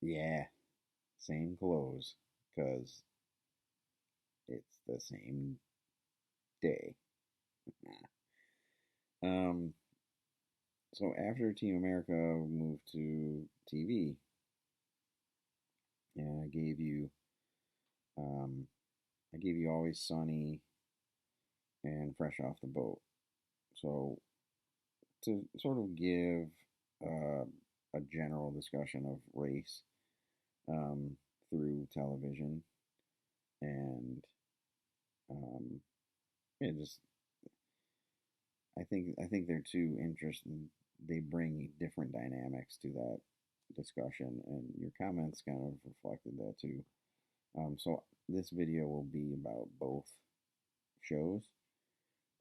Yeah, same clothes, because it's the same day. Um, so after Team America moved to TV, and um, I gave you Always Sunny and Fresh Off the Boat. So to sort of give uh, a general discussion of race um, through television, and um, yeah, just I think they're two interesting. They bring different dynamics to that discussion, and your comments kind of reflected that too. So this video will be about both shows.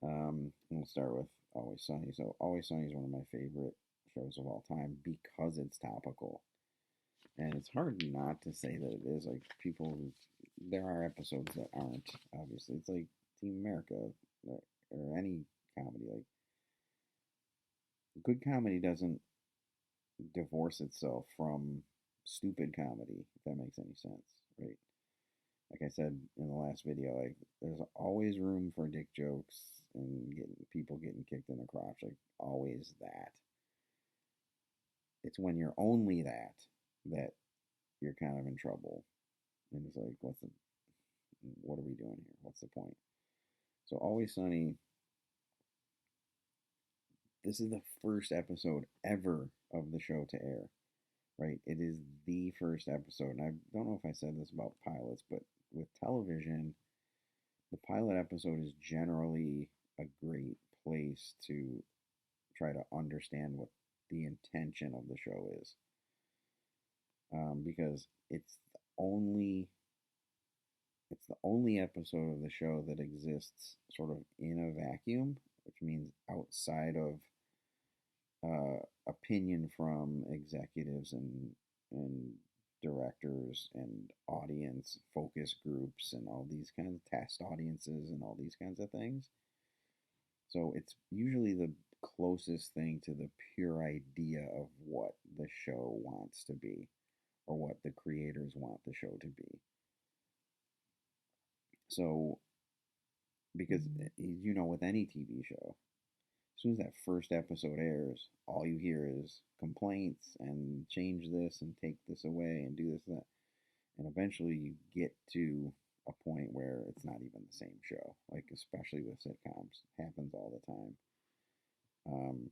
We'll start with Always Sunny. So Always Sunny is one of my favorite shows of all time because it's topical, and it's hard not to say that it is. Like people, there are episodes that aren't. Obviously, it's like Team America or any comedy. Like good comedy doesn't divorce itself from stupid comedy, if that makes any sense, right? Like I said in the last video, like there's always room for dick jokes and getting people getting kicked in the crotch, like always that. It's when you're only that that you're kind of in trouble. And it's like, what are we doing here? What's the point? So Always Sunny, this is the first episode ever of the show to air, right? It is the first episode. And I don't know if I said this about pilots, but with television, the pilot episode is generally a great place to try to understand what the intention of the show is. Because it's the only episode of the show that exists sort of in a vacuum, which means outside of opinion from executives and directors and audience focus groups and all these kinds of test audiences and all these kinds of things. So it's usually the closest thing to the pure idea of what the show wants to be or what the creators want the show to be. So, because with any TV show, as soon as that first episode airs, all you hear is complaints and change this and take this away and do this and that. And eventually you get to a point where it's not even the same show. Like, especially with sitcoms, it happens all the time. Um,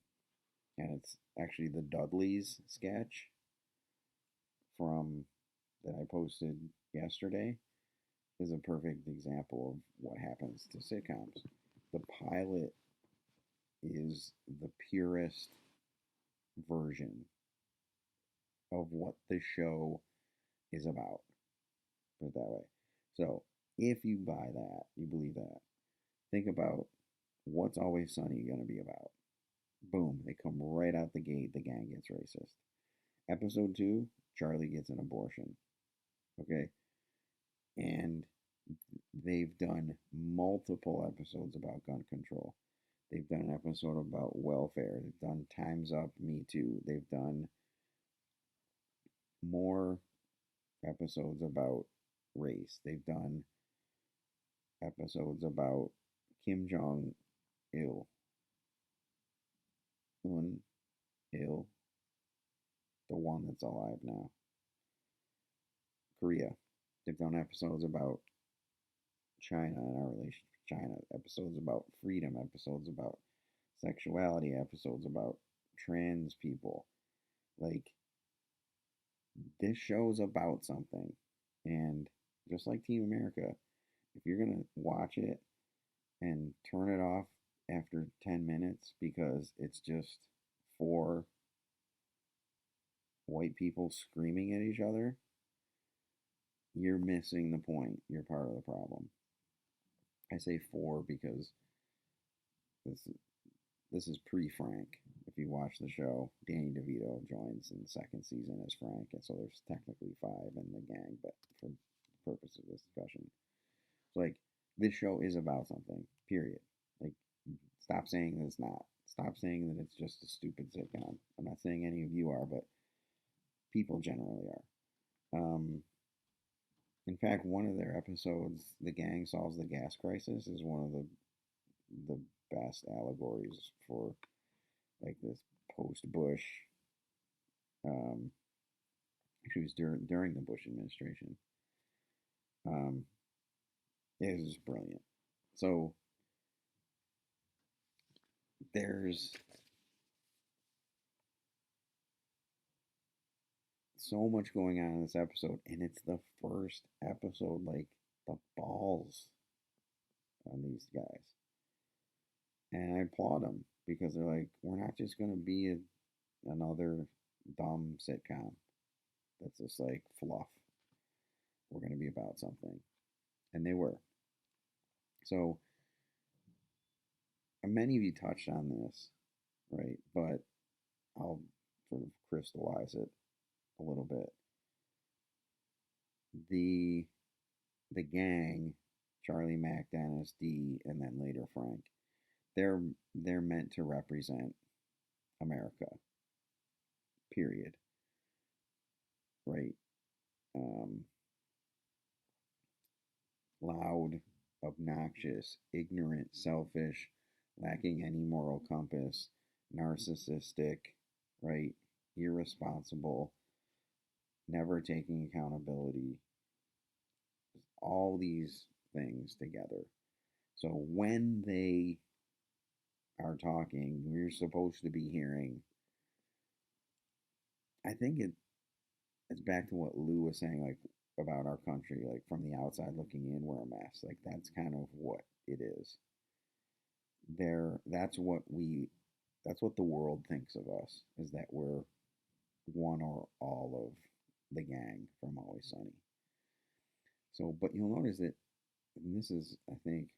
and it's actually the Dudleys sketch from that I posted yesterday is a perfect example of what happens to sitcoms. The pilot is the purest version of what the show is about. Put it that way. So if you buy that, you believe that, think about what's Always Sunny going to be about. Boom, they come right out the gate. The gang gets racist. Episode 2, Charlie gets an abortion. Okay, and they've done multiple episodes about gun control. They've done an episode about welfare. They've done Time's Up, Me Too. They've done more episodes about race. They've done episodes about Kim Jong Il, Un Il, the one that's alive now. Korea. They've done episodes about China and our relationship with China. Episodes about freedom. Episodes about sexuality. Episodes about trans people. Like, this show's about something. And just like Team America, if you're going to watch it and turn it off after 10 minutes because it's just four white people screaming at each other, you're missing the point. You're part of the problem. I say four because this this is pre-Frank. If you watch the show, Danny DeVito joins in the second season as Frank, and so there's technically five in the gang, but for the purpose of this discussion, so like this show is about something. Period. Like, stop saying that it's not. Stop saying that it's just a stupid sitcom. I'm not saying any of you are, but people generally are. Um, in fact, one of their episodes, "The Gang Solves the Gas Crisis," is one of the best allegories for like this post-Bush. Um, Actually, it was during the Bush administration. Um, it was brilliant. So there's so much going on in this episode, and it's the first episode. Like the balls on these guys, and I applaud them because they're like, we're not just gonna be another dumb sitcom that's just like fluff. We're gonna be about something, and they were. So many of you touched on this, right? But I'll sort of crystallize it a little bit. The the gang, Charlie, Mac, Dennis, D, and then later Frank, they're meant to represent America. Period. Right. Um, Loud, obnoxious, ignorant, selfish, lacking any moral compass, narcissistic, right? Irresponsible, never taking accountability, all these things together. So when they are talking, we're supposed to be hearing. I think it's back to what Lou was saying, like about our country, like from the outside looking in, we're a mess. Like that's kind of what it is. There, that's what the world thinks of us, is that we're one or all of the gang from Always Sunny. So, but you'll notice that, and this is, I think,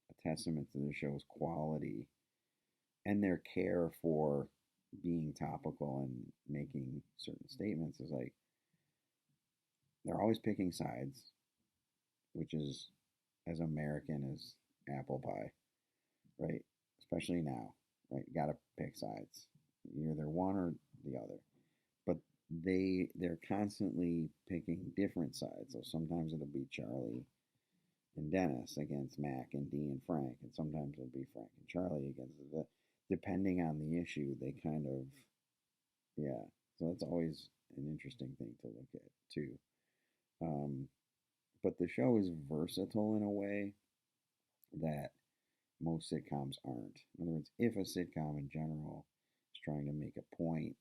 a testament to the show's quality and their care for being topical and making certain statements, is like they're always picking sides, which is as American as apple pie, right? Especially now, right? Got to pick sides. You're either one or the other. But they're constantly picking different sides. So sometimes it'll be Charlie and Dennis against Mac and D and Frank, and sometimes it'll be Frank and Charlie against the. Depending on the issue, they kind of, yeah. So that's always an interesting thing to look at too. Um, but the show is versatile in a way that most sitcoms aren't. In other words, if a sitcom in general is trying to make a point,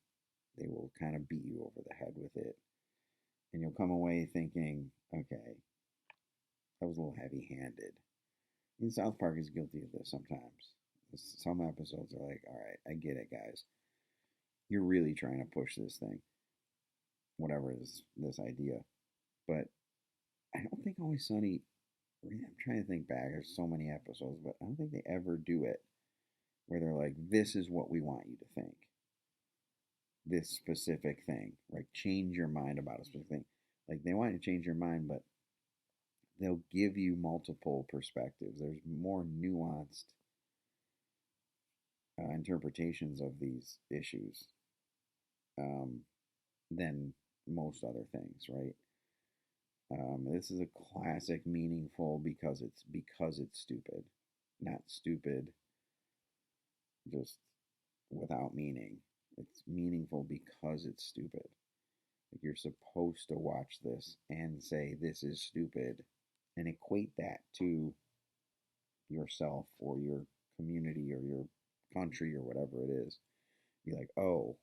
they will kind of beat you over the head with it. And you'll come away thinking, okay, that was a little heavy handed. And South Park is guilty of this sometimes. Some episodes are like, all right, I get it, guys. You're really trying to push this thing, whatever is this idea. But I don't think Always Sunny, I'm trying to think back. There's so many episodes, but I don't think they ever do it where they're like, this is what we want you to think. This specific thing, right? Change your mind about a specific thing. Like they want you to change your mind, but they'll give you multiple perspectives. There's more nuanced interpretations of these issues um, than most other things, right? This is a classic meaningful because it's stupid, not stupid just without meaning. It's meaningful because it's stupid. Like you're supposed to watch this and say this is stupid and equate that to yourself or your community or your country or whatever it is. Be like, oh,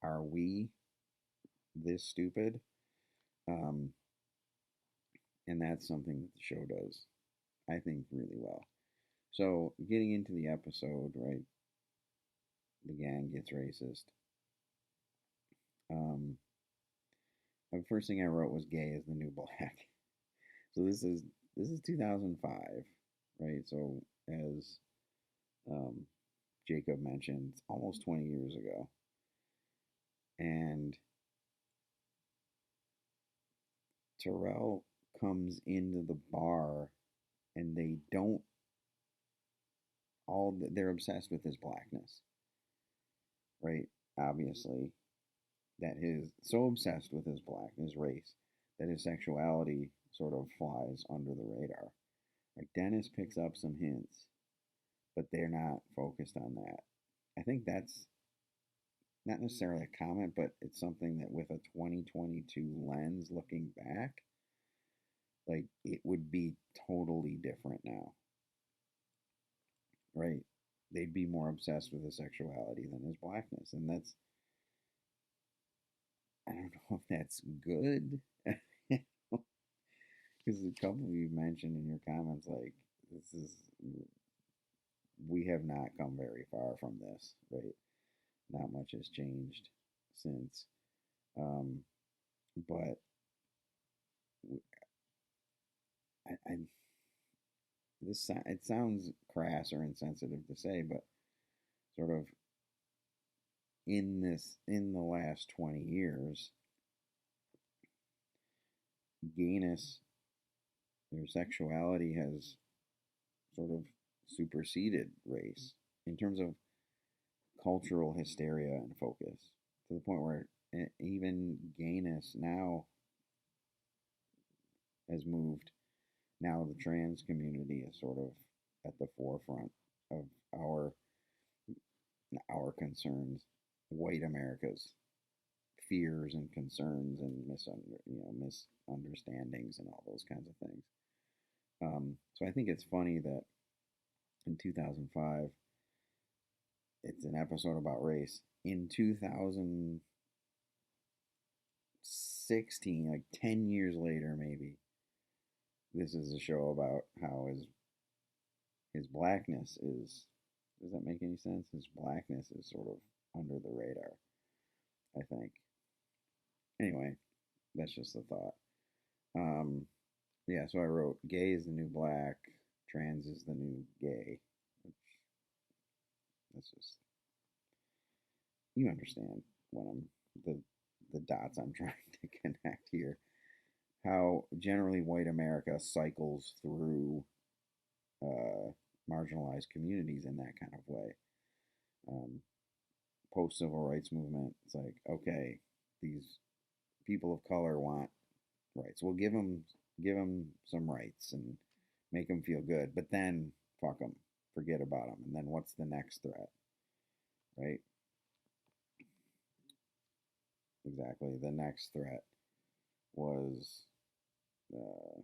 are we this stupid? Um, and that's something that the show does, I think, really well. So, getting into the episode, right? The gang gets racist. Um, the first thing I wrote was "gay is the new black." So this is 2005, right? So as um, Jacob mentioned, it's almost 20 years ago, and Terrell comes into the bar, and they don't they're obsessed with his blackness, right? Obviously, that his so obsessed with his his race, that his sexuality sort of flies under the radar. Like Dennis picks up some hints, but they're not focused on that. I think that's not necessarily a comment, but it's something that with a 2022 lens looking back, like it would be totally different now, right? They'd be more obsessed with his sexuality than his blackness, and that's, I don't know if that's good. Because a couple of you mentioned in your comments, like, this is, we have not come very far from this, right? Not much has changed since. Um, but I this it sounds crass or insensitive to say, but sort of in the last 20 years, gayness or sexuality has sort of superseded race in terms of cultural hysteria and focus, to the point where even gayness now has moved. Now the trans community is sort of at the forefront of our our concerns, white America's fears and concerns and misunderstandings and all those kinds of things. So I think it's funny that in 2005 it's an episode about race. In 2016, like 10 years later, maybe this is a show about how his blackness is. Does that make any sense? His blackness is sort of under the radar, I think. Anyway, that's just a thought. Um, yeah, so I wrote gay is the new black, trans is the new gay. Which, that's just, you understand what I'm, the dots I'm trying to connect here. How generally white America cycles through uh, marginalized communities in that kind of way. Um, Post civil rights movement, it's like, okay, these people of color want rights. We'll give them some rights and make them feel good, but then fuck them, forget about them, and then what's the next threat, right? Exactly. The next threat was uh,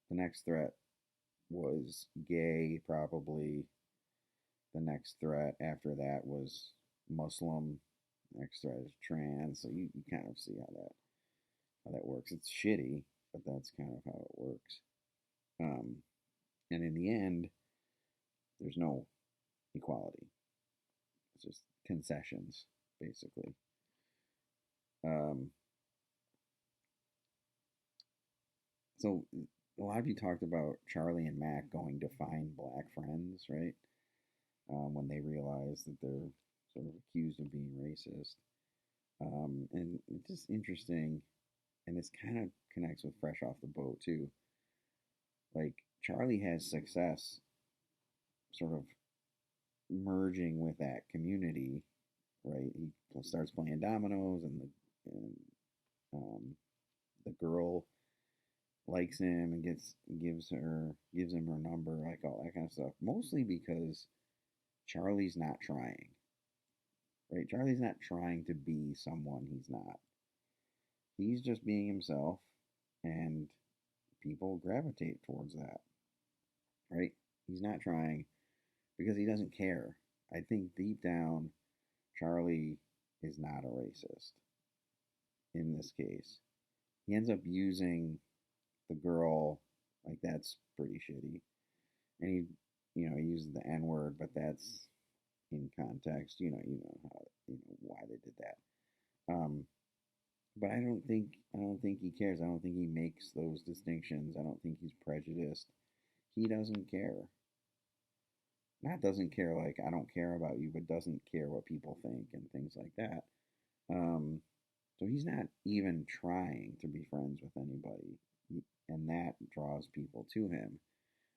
the next threat was gay, probably. The next threat after that was Muslim. Next threat is trans. So you kind of see how that works. It's shitty, but that's kind of how it works. Um, and in the end, there's no equality. It's just concessions, basically. Um, so a lot of you talked about Charlie and Mac going to find black friends, right? When they realize that they're sort of accused of being racist. And it's just interesting, and this kind of connects with Fresh Off the Boat too. Like Charlie has success sort of merging with that community, right? He starts playing dominoes, and um, the girl likes him and gives him her number, like all that kind of stuff. Mostly because Charlie's not trying, right? Charlie's not trying to be someone he's not. He's just being himself, and people gravitate towards that, right? He's not trying because he doesn't care. I think deep down, Charlie is not a racist in this case. He ends up using the girl, like that's pretty shitty. And he uses the N word, but that's in context. You know how, why they did that. But I don't think he cares. I don't think he makes those distinctions. I don't think he's prejudiced. He doesn't care. Not doesn't care like I don't care about you, but doesn't care what people think and things like that. Um, so he's not even trying to be friends with anybody, and that draws people to him.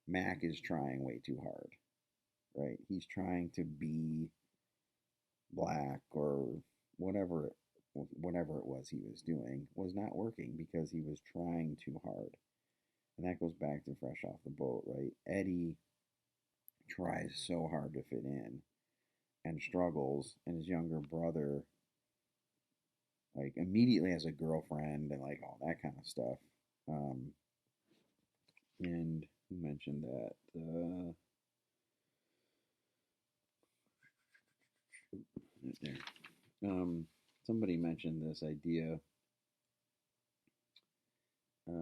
Mac is trying way too hard, right? He's trying to be black or whatever whatever it was he was doing was not working because he was trying too hard. And that goes back to Fresh Off the Boat, right? Eddie tries so hard to fit in and struggles, and his younger brother like immediately has a girlfriend and like all that kind of stuff. Um, and who mentioned that? Right there. Somebody mentioned this idea. I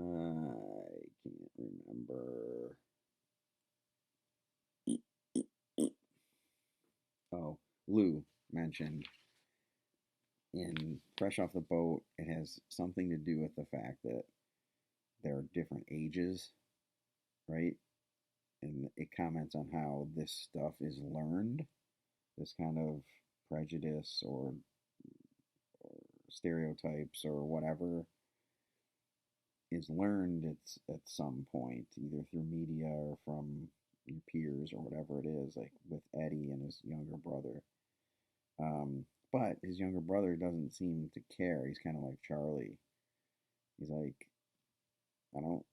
can't remember. Oh, Lou mentioned in Fresh Off the Boat, it has something to do with the fact that there are different ages, right? And it comments on how this stuff is learned, this kind of prejudice or stereotypes or whatever is learned at some point, either through media or from your peers or whatever it is, like with Eddie and his younger brother. But his younger brother doesn't seem to care. He's kind of like Charlie. He's like, I don't,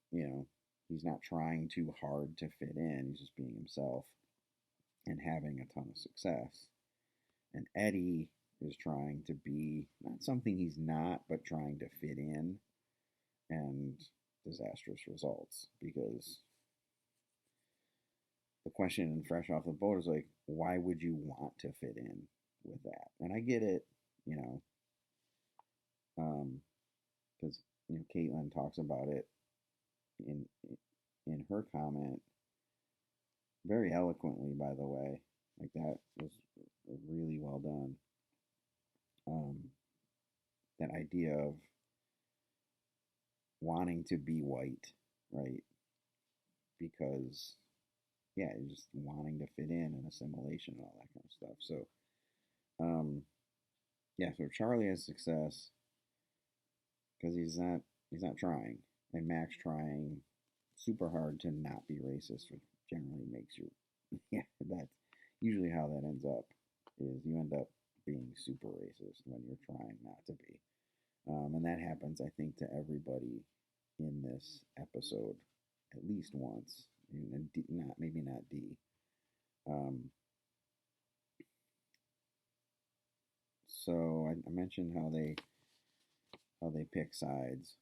he's not trying too hard to fit in. He's just being himself and having a ton of success. And Eddie is trying to be not something he's not, but trying to fit in, and disastrous results because the question in Fresh Off the Boat is like, why would you want to fit in with that? And I get it, you know, because Caitlin talks about it in in her comment very eloquently, by the way. Like that was really well done. Um, that idea of wanting to be white, right? Because yeah, just wanting to fit in and assimilation and all that kind of stuff. So um, yeah, so Charlie has success because he's not trying, and Max trying super hard to not be racist, which generally makes you yeah, that's usually how that ends up. Is you end up being super racist when you're trying not to be, and that happens, I think, to everybody in this episode at least once, and not maybe not D. Um, so I mentioned how they pick sides,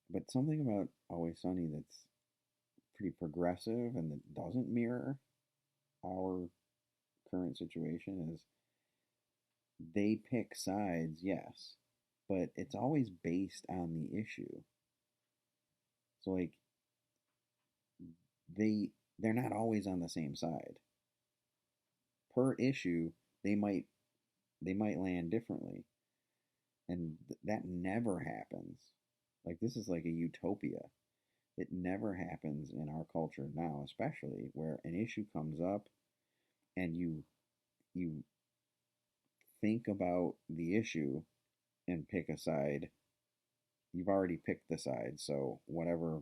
but something about Always Sunny that's pretty progressive and that doesn't mirror our current situation is they pick sides, yes, but it's always based on the issue. So like they they're not always on the same side. Per issue, they might they might land differently, and that never happens. Like this is like a utopia. It never happens in our culture now, especially where an issue comes up and you think about the issue and pick a side. You've already picked the side, so whatever,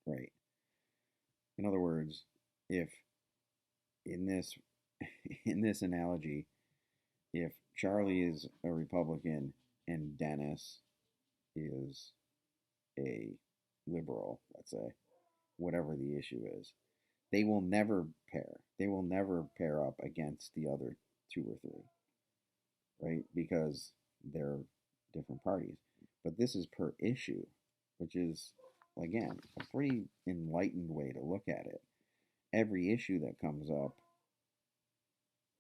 right? In other words, if in this in this analogy, if Charlie is a Republican and Dennis is a liberal, let's say, whatever the issue is, they will never pair. They will never pair up against the other two or three, right? Because they're different parties. But this is per issue, which is, again, a pretty enlightened way to look at it. Every issue that comes up,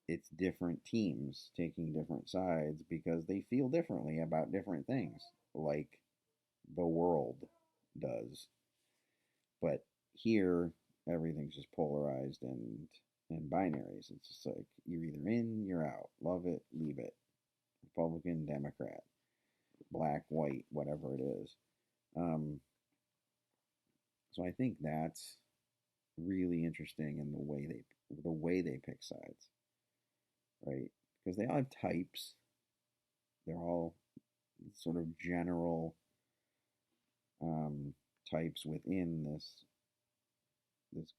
it's different teams taking different sides because they feel differently about different things, like the world does. But here, everything's just polarized and binaries. It's just like you're either in, you're out. Love it, leave it. Republican, Democrat, black, white, whatever it is. Um, so I think that's really interesting in the way they pick sides, right? Because they all have types. They're all sort of general um, types within this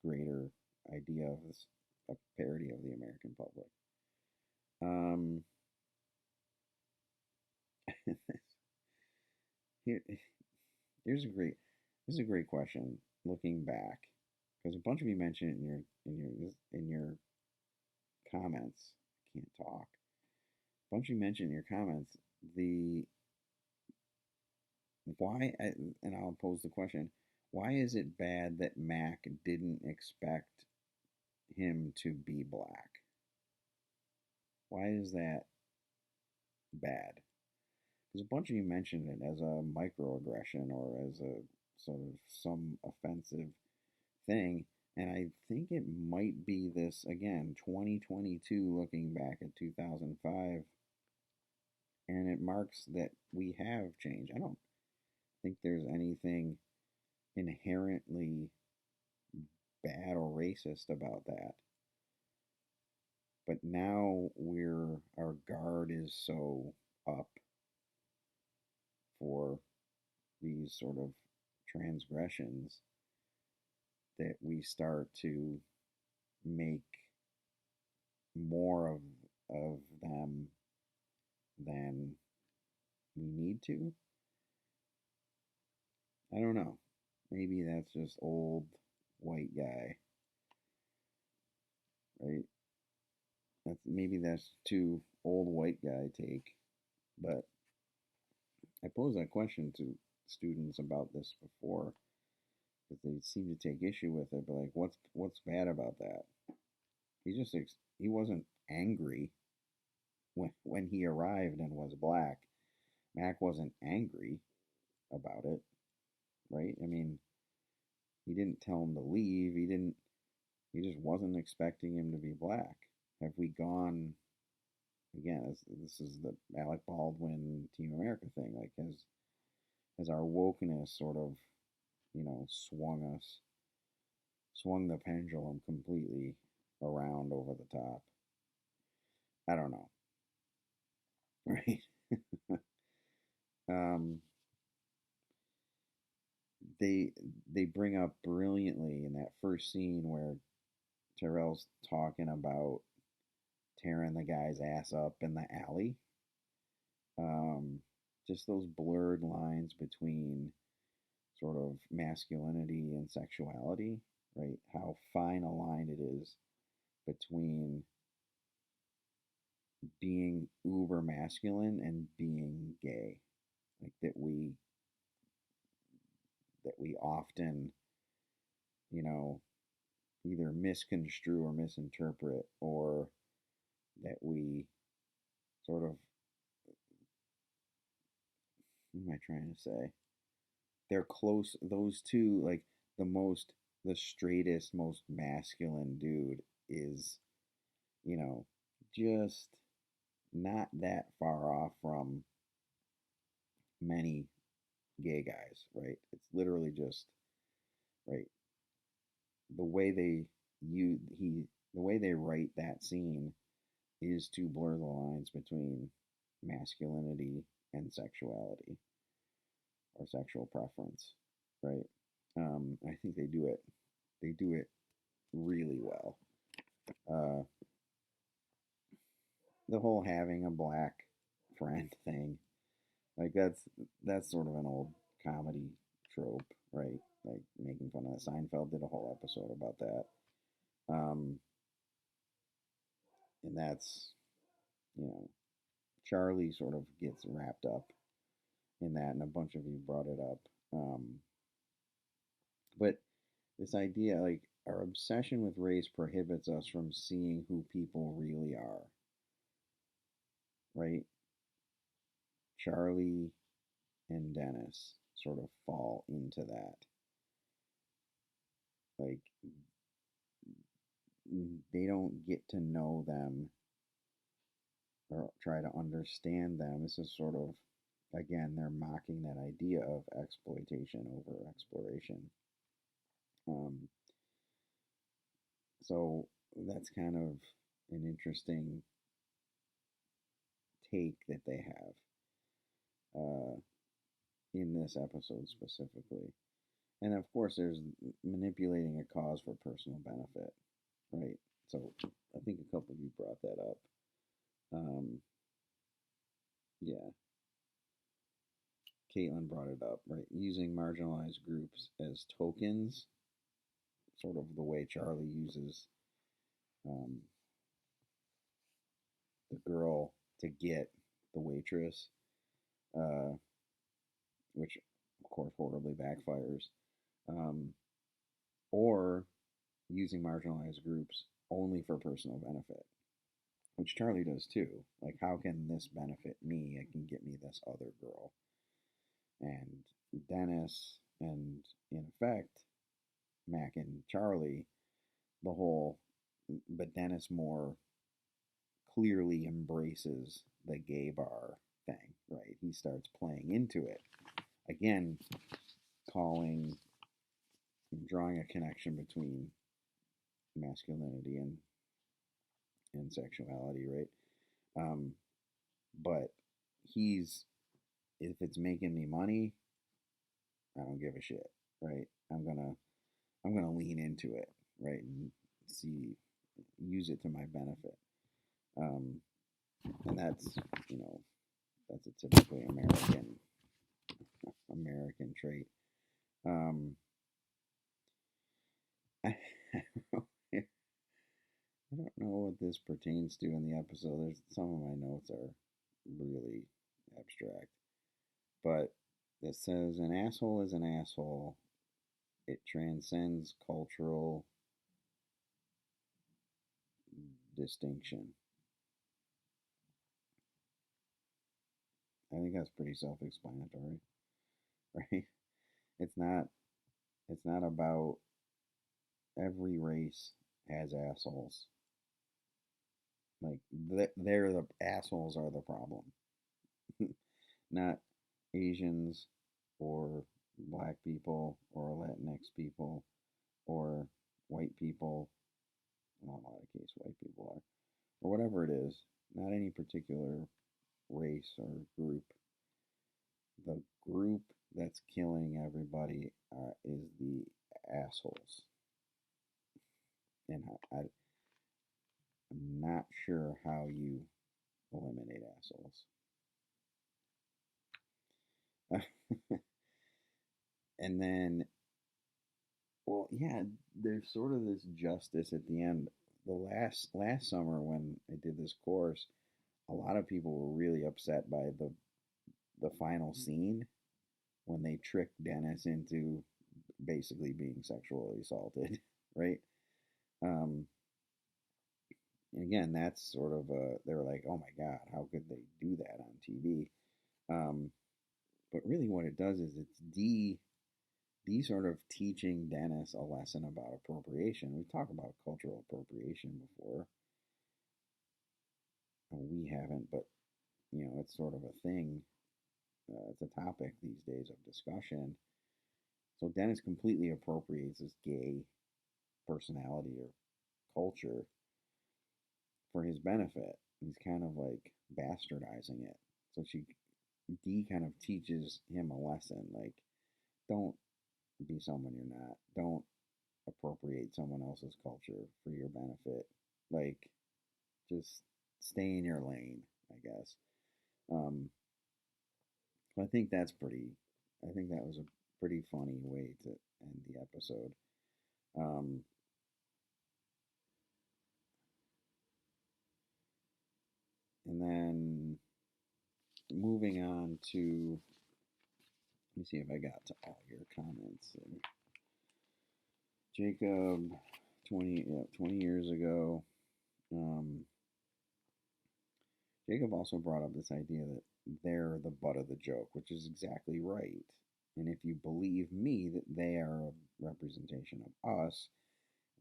greater idea of this a parody of the American public. Um, Here, here's a great, this is a great question. Looking back, because a bunch of you mentioned it in your comments. I can't talk. A bunch of you mentioned in your comments the why, and I'll pose the question: why is it bad that Mac didn't expect him to be black? Why is that bad? Because a bunch of you mentioned it as a microaggression or as a sort of some offensive thing. And I think it might be this, again, 2022, looking back at 2005, and it marks that we have changed. I don't think there's anything inherently bad or racist about that. But now our guard is so up for these sort of transgressions that we start to make more of them than we need to. I don't know. Maybe that's just old white guy, right? That's too old white guy take. But I posed that question to students about this before because they seem to take issue with it. But like, what's bad about that? He wasn't angry when he arrived and was black. Mac wasn't angry about it, right? I mean, he didn't tell him to leave. He just wasn't expecting him to be black. Have we gone again? This is the Alec Baldwin Team America thing. Like, has our wokeness sort of, swung the pendulum completely around over the top? I don't know, right? um, they they bring up brilliantly in that first scene where Terrell's talking about tearing the guy's ass up in the alley. Um, just those blurred lines between sort of masculinity and sexuality, right? How fine a line it is between being uber masculine and being gay. Like that we often, you know, either misconstrue or misinterpret, or that we sort of, what am I trying to say? They're close, those two, like the straightest, most masculine dude is, you know, just not that far off from many gay guys, right? It's literally just, right, the way they you he the way they write that scene is to blur the lines between masculinity and sexuality or sexual preference, right? I think they do it. They do it really well. Uh, the whole having a black friend thing, like that's sort of an old comedy trope, right? Like making fun of that. Seinfeld did a whole episode about that. Um, and that's, you know, Charlie sort of gets wrapped up in that, and a bunch of you brought it up. But this idea, like, our obsession with race prohibits us from seeing who people really are, right? Charlie and Dennis sort of fall into that. Like, they don't get to know them or try to understand them. This is sort of, again, they're mocking that idea of exploitation over exploration. Um, so that's kind of an interesting take that they have in this episode specifically. And of course, there's manipulating a cause for personal benefit, right? So I think a couple of you brought that up. Um, yeah. Caitlin brought it up, right? Using marginalized groups as tokens, sort of the way Charlie uses um, the girl to get the waitress, uh, which of course horribly backfires, um, or using marginalized groups only for personal benefit, which Charlie does too. Like, how can this benefit me? It can get me this other girl. And Dennis, and in effect, Mac and Charlie, the whole, but Dennis more clearly embraces the gay bar thing, right? He starts playing into it. Again, calling, drawing a connection between masculinity and sexuality, right? Um, but he's, if it's making me money, I don't give a shit, right? I'm gonna lean into it, right, and see, use it to my benefit. Um, and that's, you know, that's a typically American trait. Um, I don't know what this pertains to in the episode. There's some of my notes are really abstract, but it says an asshole is an asshole. It transcends cultural distinction. I think that's pretty self-explanatory, right? It's not. It's not about every race has assholes. Like, they're the assholes are the problem, not Asians or black people or Latinx people or white people. Not a lot of case white people are, or whatever it is. Not any particular race or group. The group that's killing everybody is the assholes, and I'm not sure how you eliminate assholes. And then, well, yeah, there's sort of this justice at the end. The last summer when I did this course, a lot of people were really upset by the final scene when they tricked Dennis into basically being sexually assaulted, right? Um, and again, that's sort of they were like, oh my god, how could they do that on TV? Um, but really, what it does is it's sort of teaching Dennis a lesson about appropriation. We've talked about cultural appropriation before. We haven't, but you know, it's sort of a thing. It's a topic these days of discussion. So Dennis completely appropriates this gay personality or culture for his benefit. He's kind of like bastardizing it. So D kind of teaches him a lesson, like, don't be someone you're not. Don't appropriate someone else's culture for your benefit. Like, just stay in your lane, I guess. Um, I think that's pretty. I think that was a pretty funny way to end the episode. Um, and then moving on to, let me see if I got to all your comments. Jacob, 20 years ago. Um, Jacob also brought up this idea that they're the butt of the joke, which is exactly right. And if you believe me that they are a representation of us,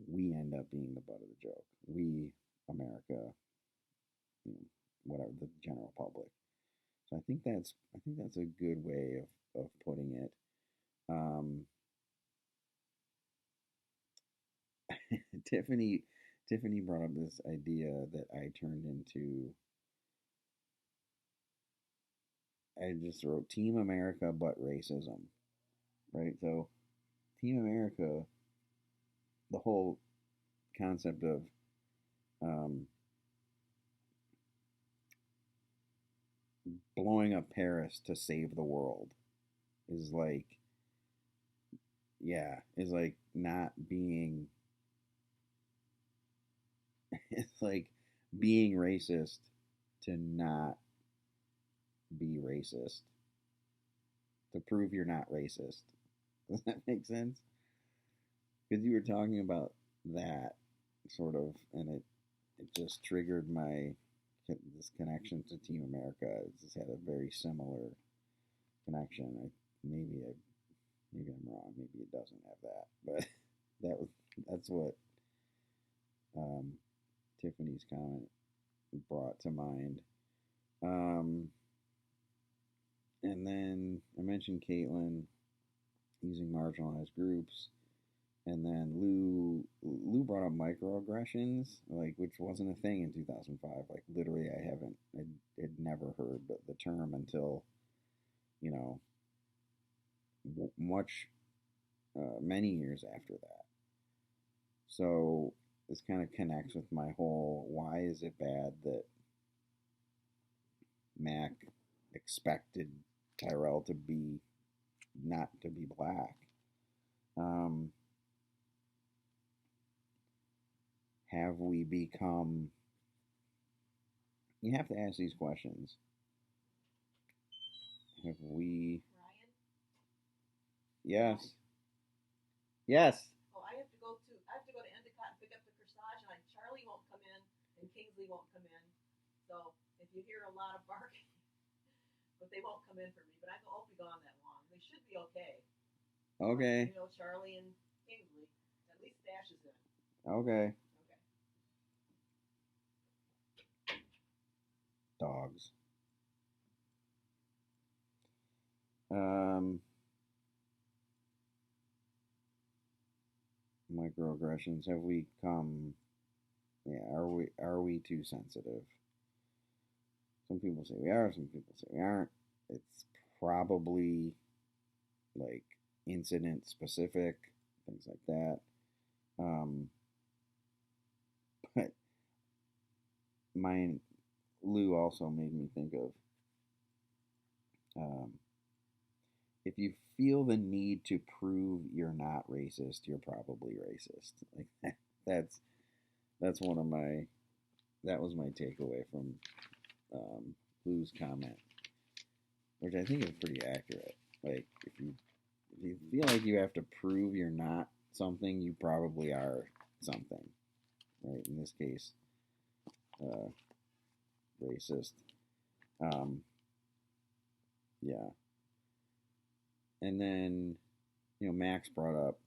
we end up being the butt of the joke. We, America, you know, whatever, the general public. So I think that's a good way of putting it. Um, Tiffany Tiffany brought up this idea that I just wrote Team America but racism, right? So Team America, the whole concept of um, blowing up Paris to save the world, is like, yeah, is like not being, it's like being racist to not be racist, to prove you're not racist. Does that make sense? Because you were talking about that sort of, and it just triggered my this connection to Team America. It just had a very similar connection. Maybe I maybe I'm wrong. Maybe it doesn't have that, but that's what um, Tiffany's comment brought to mind. Um, and then I mentioned Caitlin using marginalized groups. And then Lou brought up microaggressions, like which wasn't a thing in 2005. Like literally, I had never heard the term until you know much many years after that. So this kind of connects with my whole why is it bad that Mac expected Tyrell to be not to be black. Um, have we become? You have to ask these questions. Have we? Ryan? Yes. Yes. Oh, I have to go to Endicott and pick up the corsage, and Charlie won't come in, and Kingsley won't come in. So if you hear a lot of barking, but they won't come in for me. But I won't be gone that long. They should be okay. Okay. Charlie and Kingsley. At least Dash is in. Okay. Okay. Dogs. Um, microaggressions. Have we come? Yeah. Are we too sensitive? Some people say we are. Some people say we aren't. It's probably like incident specific, things like that. Um, but mine, Lou also made me think of um, if you feel the need to prove you're not racist, you're probably racist. Like that's that's one of my that was my takeaway from Lou's comment, which I think is pretty accurate. Like if you feel like you have to prove you're not something, you probably are something. Right? In this case, uh, racist. Um, yeah. And then Max brought up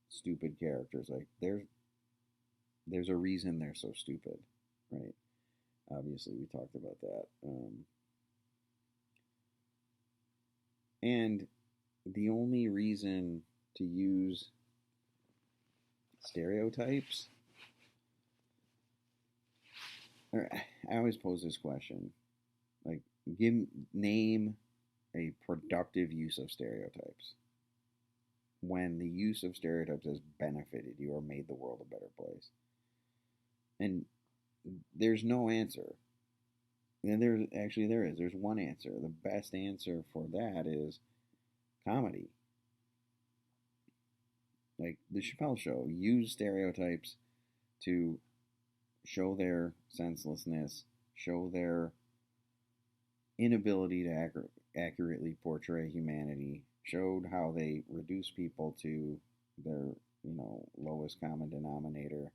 stupid characters. Like there's a reason they're so stupid, right? Obviously, we talked about that. And the only reason to use stereotypes, or I always pose this question, like name a productive use of stereotypes when the use of stereotypes has benefited you or made the world a better place. And there's no answer. And there is. There's one answer. The best answer for that is comedy. Like the Chappelle Show used stereotypes to show their senselessness, show their inability to accurately portray humanity, showed how they reduce people to their lowest common denominator,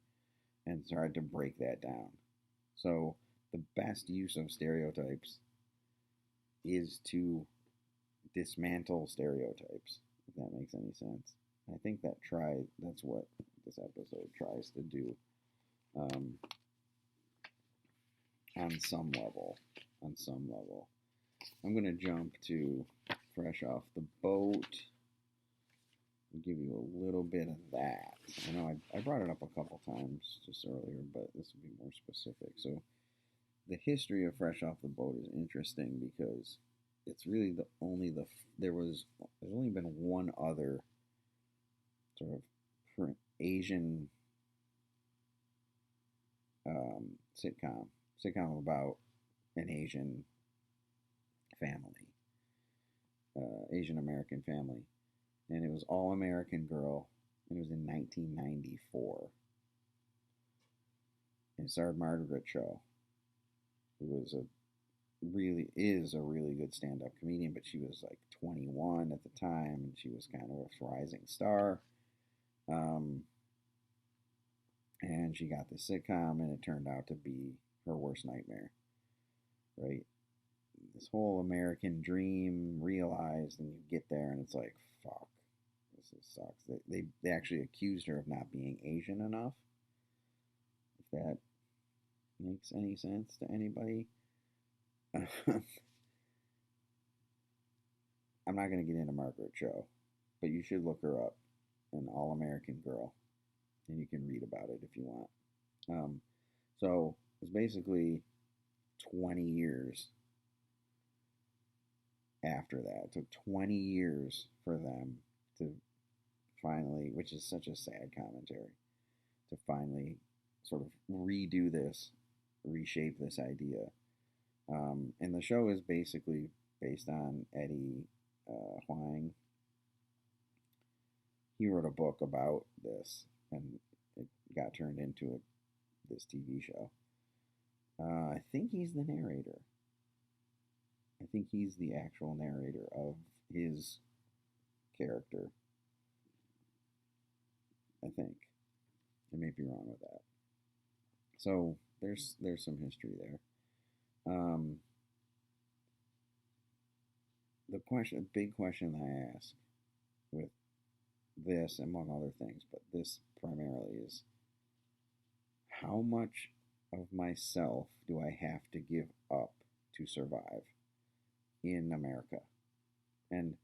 and tried to break that down. So the best use of stereotypes is to dismantle stereotypes, if that makes any sense. I think that's what this episode tries to do, um, on some level. On some level. I'm gonna jump to Fresh Off the Boat. I'll give you a little bit of that. I know I brought it up a couple times just earlier, but this will be more specific. So the history of Fresh Off the Boat is interesting because it's really there's only been one other sort of Asian sitcom about an Asian family, Asian American family, and it was All American Girl, and it was in 1994. And it starred Margaret Cho, who was a really is a really good stand-up comedian, but she was like 21 at the time, and she was kind of a rising star. Um, and she got the sitcom, and it turned out to be her worst nightmare. Right, this whole American dream realized, and you get there, and it's like, fuck, sucks. They actually accused her of not being Asian enough. If that makes any sense to anybody. I'm not going to get into Margaret Cho, but you should look her up, an All American Girl, and you can read about it if you want. So it's basically 20 years after that. It took 20 years for them to finally, which is such a sad commentary, to finally sort of redo this, reshape this idea. And the show is basically based on Eddie Huang. He wrote a book about this, and it got turned into this TV show. I think he's the narrator. I think he's the actual narrator of his character. I think. I may be wrong with that. So there's some history there. The big question I ask with this, among other things, but this primarily is, how much of myself do I have to give up to survive in America? And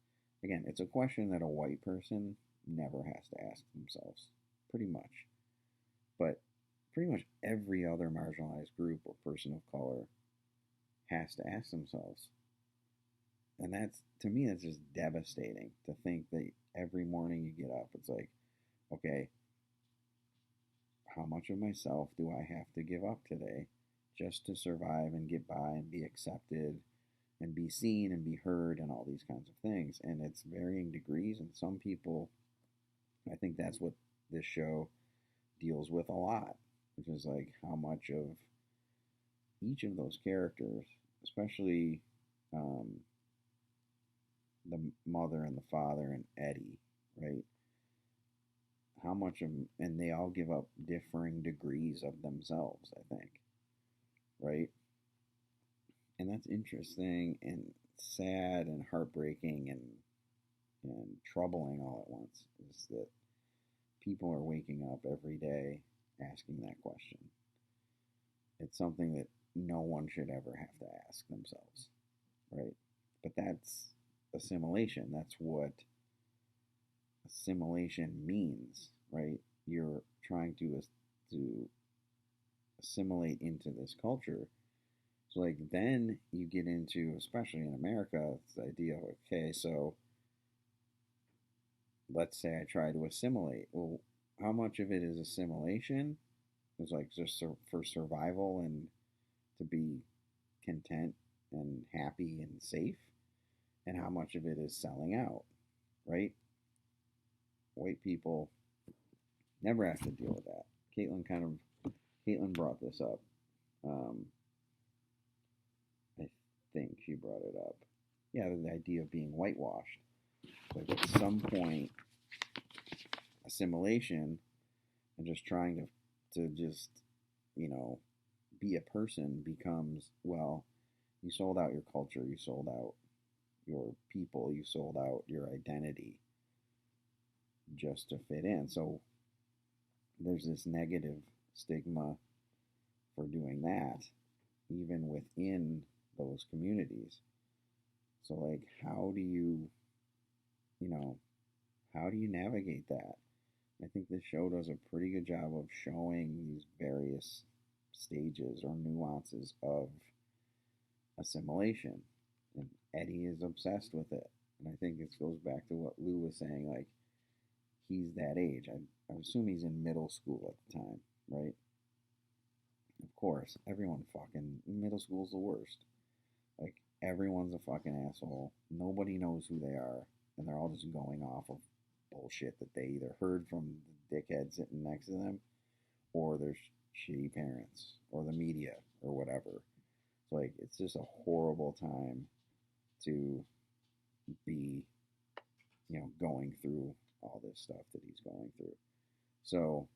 again, it's a question that a white person never has to ask themselves, pretty much. But pretty much every other marginalized group or person of color has to ask themselves. And that's, to me, that's just devastating to think that every morning you get up, it's like, okay, how much of myself do I have to give up today just to survive and get by and be accepted and be seen and be heard and all these kinds of things? And it's varying degrees, and some people, I think that's what this show deals with a lot, which is like how much of each of those characters, especially the mother and the father and Eddie, right? How much of, and they all give up differing degrees of themselves, I think, right? And that's interesting and sad and heartbreaking and troubling all at once, is that people are waking up every day asking that question. It's something that no one should ever have to ask themselves, right? But that's assimilation. That's what assimilation means, right? You're trying to assimilate into this culture. So like then you get into, especially in America, it's the idea of, okay, so let's say I try to assimilate. Well, how much of it is assimilation? It's like just for survival and to be content and happy and safe, and how much of it is selling out, right? White people never have to deal with that. Caitlin brought this up. I think she brought it up. Yeah, the idea of being whitewashed. Like at some point, assimilation and just trying to just, be a person becomes, well, you sold out your culture, you sold out your people, you sold out your identity just to fit in. So there's this negative stigma for doing that, even within those communities. So like, how do you navigate that? I think this show does a pretty good job of showing these various stages or nuances of assimilation. And Eddie is obsessed with it. And I think it goes back to what Lou was saying, like, he's that age. I assume he's in middle school at the time, right? Of course, everyone fucking, middle school's the worst. Like, everyone's a fucking asshole. Nobody knows who they are, and they're all just going off of bullshit that they either heard from the dickhead sitting next to them, or their shitty parents, or the media, or whatever. Like, it's just a horrible time to be, going through all this stuff that he's going through. So,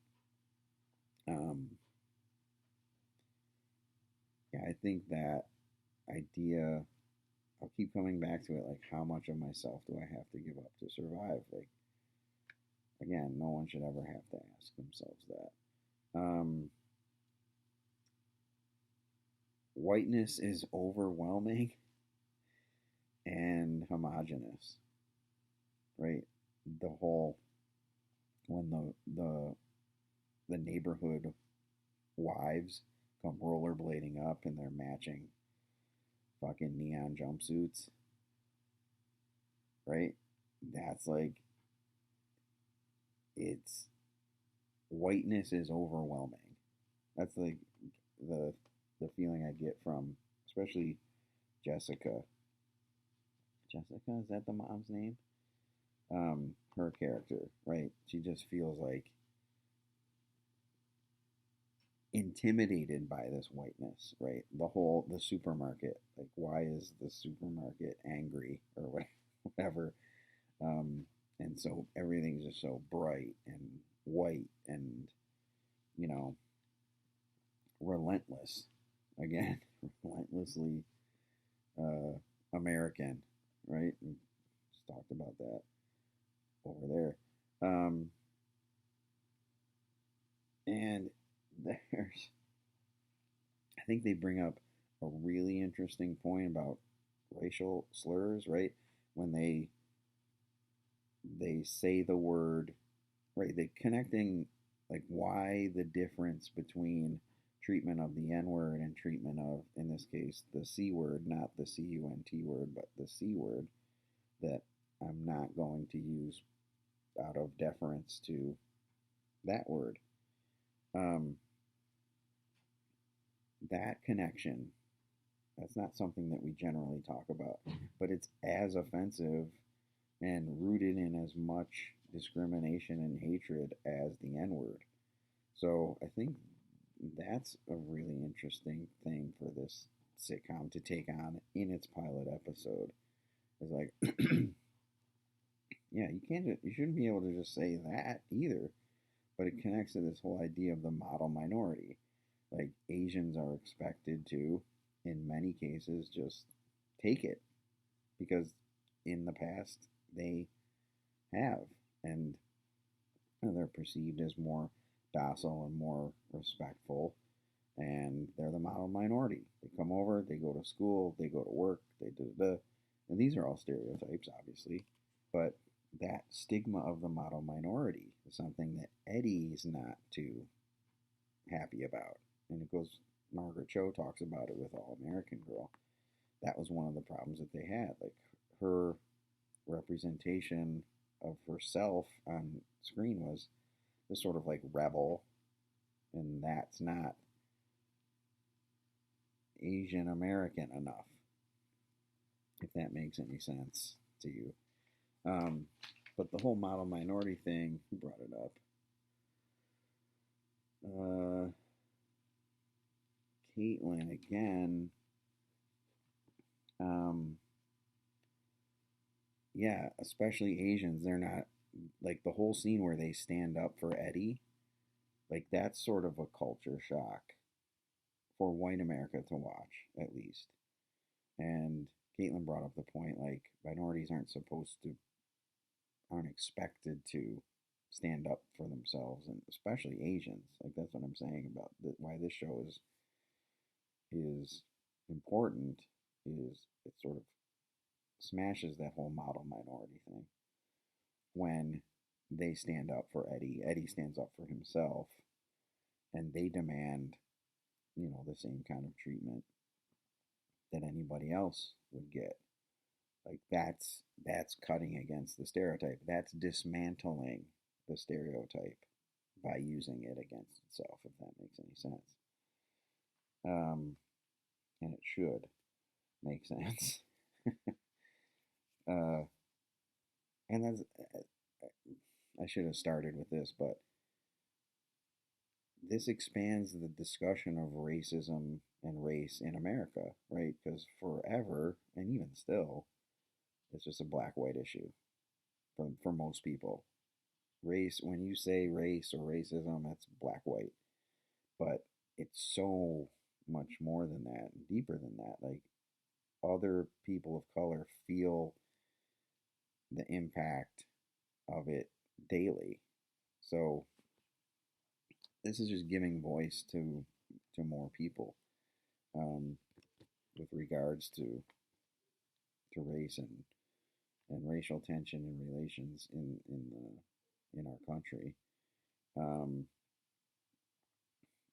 um, yeah, I think that idea, I'll keep coming back to it, like, how much of myself do I have to give up to survive? Like, again, no one should ever have to ask themselves that. Whiteness is overwhelming and homogenous, right? The whole, when the neighborhood wives come rollerblading up in their matching fucking neon jumpsuits, right? That's like, it's, whiteness is overwhelming. That's like the feeling I get from, especially Jessica. Jessica, is that the mom's name? Her character, right? She just feels like intimidated by this whiteness, right? The supermarket, like, why is the supermarket angry or whatever? And so everything's just so bright and white and, you know, relentless. Again, relentlessly American, right? We just talked about that over there. And there's, I think they bring up a really interesting point about racial slurs, right? When they say the word, right? They connecting, like, why the difference between treatment of the N word and treatment of, in this case, the C word, not the CUNT word, but the C word, that I'm not going to use out of deference to that word. That connection, that's not something that we generally talk about, but it's as offensive and rooted in as much discrimination and hatred as the N word. So I think that's a really interesting thing for this sitcom to take on in its pilot episode. It's like, yeah, you shouldn't be able to just say that either, but it connects to this whole idea of the model minority. Like, Asians are expected to, in many cases, just take it because in the past they have, and they're perceived as more docile and more respectful, and they're the model minority. They come over, they go to school, they go to work, they do. And these are all stereotypes, obviously, but that stigma of the model minority is something that Eddie's not too happy about. And it goes, Margaret Cho talks about it with All American Girl. That was one of the problems that they had. Like, her representation of herself on screen was this sort of like rebel, and that's not Asian American enough, if that makes any sense to you. But the whole model minority thing, who brought it up? Caitlin again. Yeah, especially Asians, they're not, like, the whole scene where they stand up for Eddie, like, that's sort of a culture shock for white America to watch, at least. And Caitlin brought up the point, like, minorities aren't expected to stand up for themselves, and especially Asians. Like, that's what I'm saying about why this show is important. Is it sort of smashes that whole model minority thing when they stand up for Eddie. Eddie stands up for himself, and they demand, the same kind of treatment that anybody else would get. Like, that's cutting against the stereotype. That's dismantling the stereotype by using it against itself, if that makes any sense. And it should. make sense. uh, and that's I should have started with this, but this expands the discussion of racism and race in America, right? Because forever, and even still, it's just a black white issue for most people. Race, when you say race or racism, it's black white. But it's so much more than that, deeper than that. Like, other people of color feel the impact of it daily. So this is just giving voice to more people, um, with regards to race and racial tension and relations in our country. Um,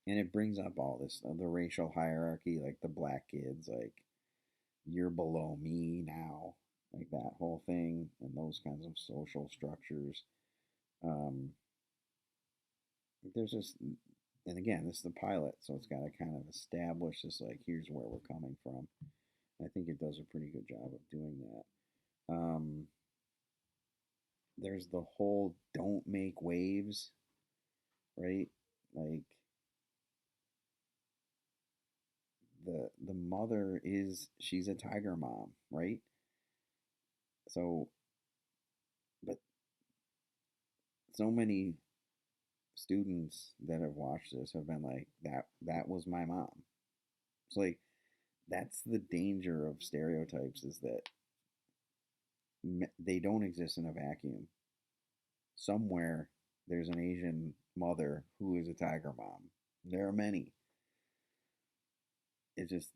and it brings up all this the racial hierarchy, like the black kids, like you're below me now, like that whole thing, and those kinds of social structures. Um, there's just, and again, this is the pilot, so it's got to kind of establish this, like, here's where we're coming from. I think it does a pretty good job of doing that. There's the whole don't make waves, right? Like, the mother is, she's a tiger mom, right? So, but so many students that have watched this have been like, that was my mom. It's like, that's the danger of stereotypes, is that they don't exist in a vacuum. Somewhere there's an Asian mother who is a tiger mom. There are many. It just,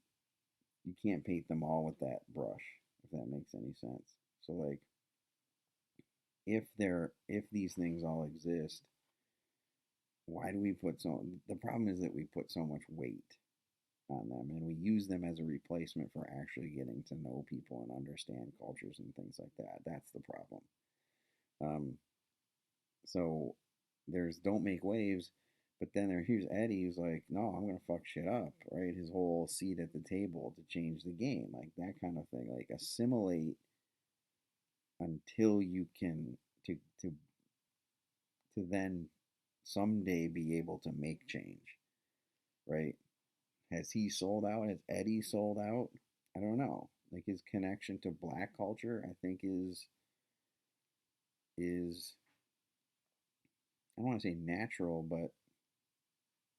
you can't paint them all with that brush, if that makes any sense. So, like, if these things all exist, why do we put so, the problem is that we put so much weight on them, and we use them as a replacement for actually getting to know people and understand cultures and things like that. That's the problem. um so there's don't make waves, but then here's Eddie who's like, no, I'm gonna fuck shit up, right? His whole seat at the table to change the game, like that kind of thing. Like, assimilate until you can, to to to then someday be able to make change, right? Has he sold out? Has Eddie sold out? I don't know. Like, his connection to black culture, I think, is I don't want to say natural, but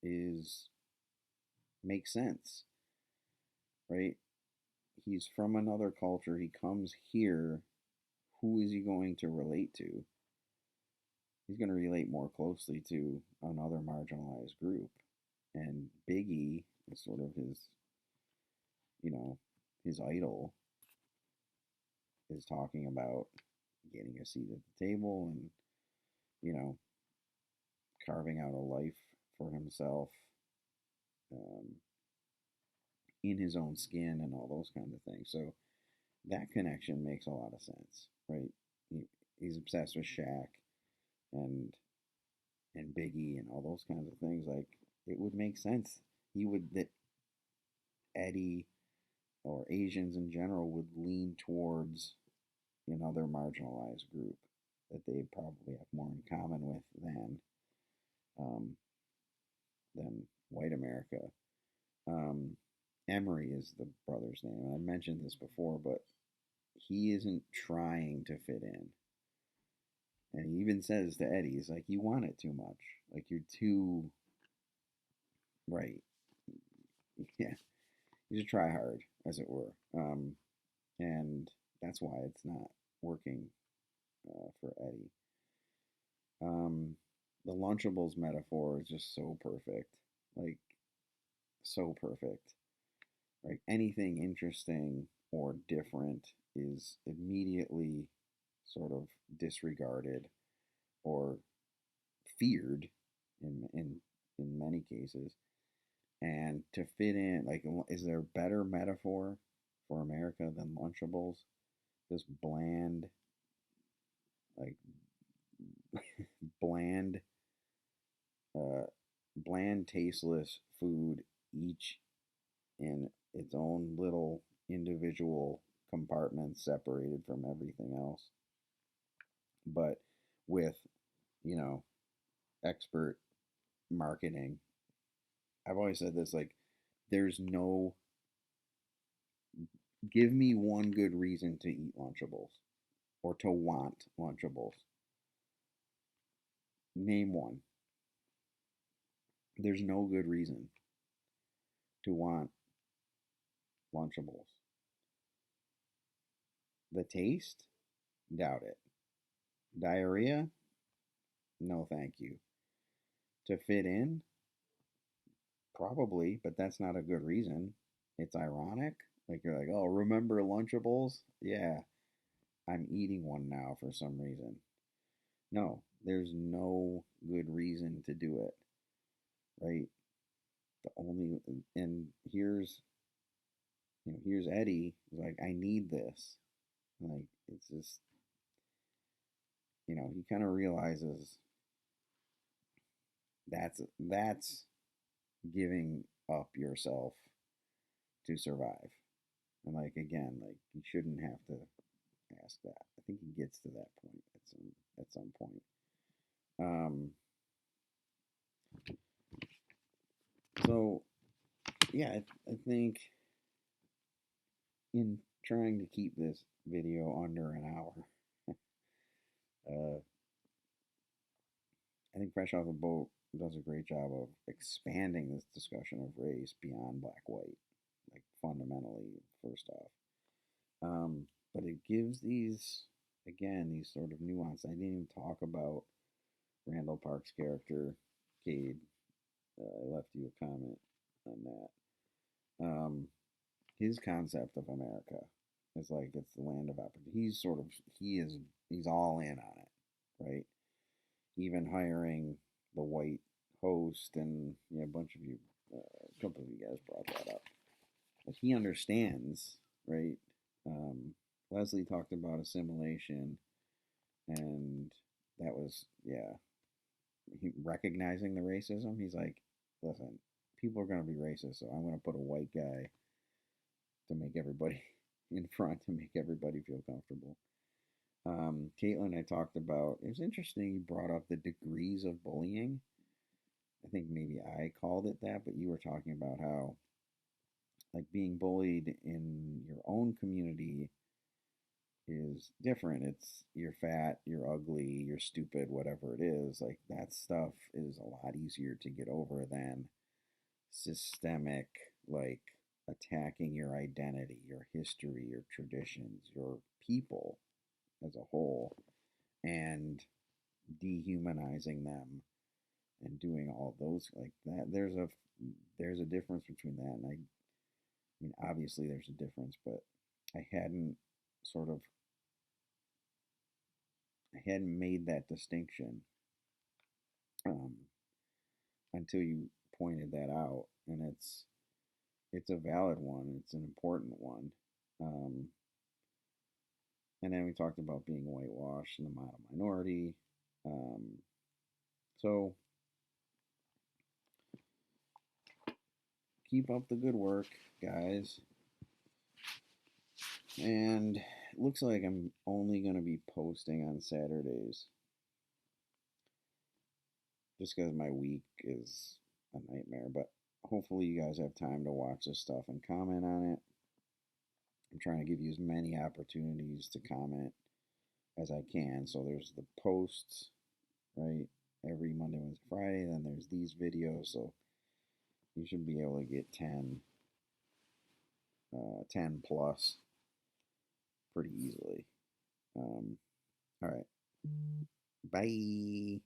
is makes sense, right? He's from another culture. He comes here. Who is he going to relate to? He's going to relate more closely to another marginalized group. And Biggie is sort of his, you know, his idol, is talking about getting a seat at the table and, you know, carving out a life for himself, um, in his own skin and all those kinds of things. So that connection makes a lot of sense, right? He's obsessed with Shaq and Biggie and all those kinds of things. Like, it would make sense. He would that Eddie, or Asians in general, would lean towards another marginalized group that they probably have more in common with um, than white America. Um, Emery is the brother's name. I mentioned this before, but he isn't trying to fit in. And he even says to Eddie, he's like, you want it too much. Like, you're too, right. Yeah. He's a try hard, as it were. And that's why it's not working for Eddie. The Lunchables metaphor is just so perfect. Like, so perfect. Right? Anything interesting or different is immediately sort of disregarded or feared in many cases. And to fit in, like, is there a better metaphor for America than Lunchables? Just bland, like, bland, uh, bland, tasteless food, each in its own little individual compartments separated from everything else. But with, you know, expert marketing, I've always said this, like, there's no, give me one good reason to eat Lunchables or to want Lunchables. Name one. There's no good reason to want Lunchables. The taste? Doubt it. Diarrhea? No, thank you. To fit in? Probably, but that's not a good reason. It's ironic. Like, you're like, oh, remember Lunchables? Yeah, I'm eating one now for some reason. No, there's no good reason to do it, right? The only, and here's Eddie. He's like, I need this. Like, it's just, he kind of realizes that's giving up yourself to survive. And like, again, like, you shouldn't have to ask that. I think he gets to that point at some point. So yeah, I think in trying to keep this video under an hour, I think Fresh Off the Boat does a great job of expanding this discussion of race beyond black white, like fundamentally, first off. But it gives these, again, these sort of nuance. I didn't even talk about Randall Park's character, Cade. I left you a comment on that. His concept of America is like it's the land of opportunity. He's all in on it, right? Even hiring the white host, and a bunch of you, a couple of you guys brought that up. Like, he understands, right? Leslie talked about assimilation, and that was, he recognizing the racism. He's like, listen, people are going to be racist, so I'm going to put a white guy to make everybody in front, to make everybody feel comfortable. Caitlin, I talked about, it was interesting you brought up the degrees of bullying. I think maybe I called it that, but you were talking about how, like, being bullied in your own community is different. It's you're fat, you're ugly, you're stupid, whatever it is. Like, that stuff is a lot easier to get over than systemic, like, attacking your identity, your history, your traditions, your people as a whole, and dehumanizing them and doing all those like that. There's a difference between that, and I mean, obviously there's a difference, but I hadn't sort of I hadn't made that distinction until you pointed that out, and it's a valid one. It's an important one. And then we talked about being whitewashed and the model minority. So keep up the good work, guys. And it looks like I'm only going to be posting on Saturdays, just because my week is a nightmare. But hopefully you guys have time to watch this stuff and comment on it. I'm trying to give you as many opportunities to comment as I can. So there's the posts, right? Every Monday, Wednesday, Friday. Then there's these videos. So you should be able to get 10 plus pretty easily. All right. Bye.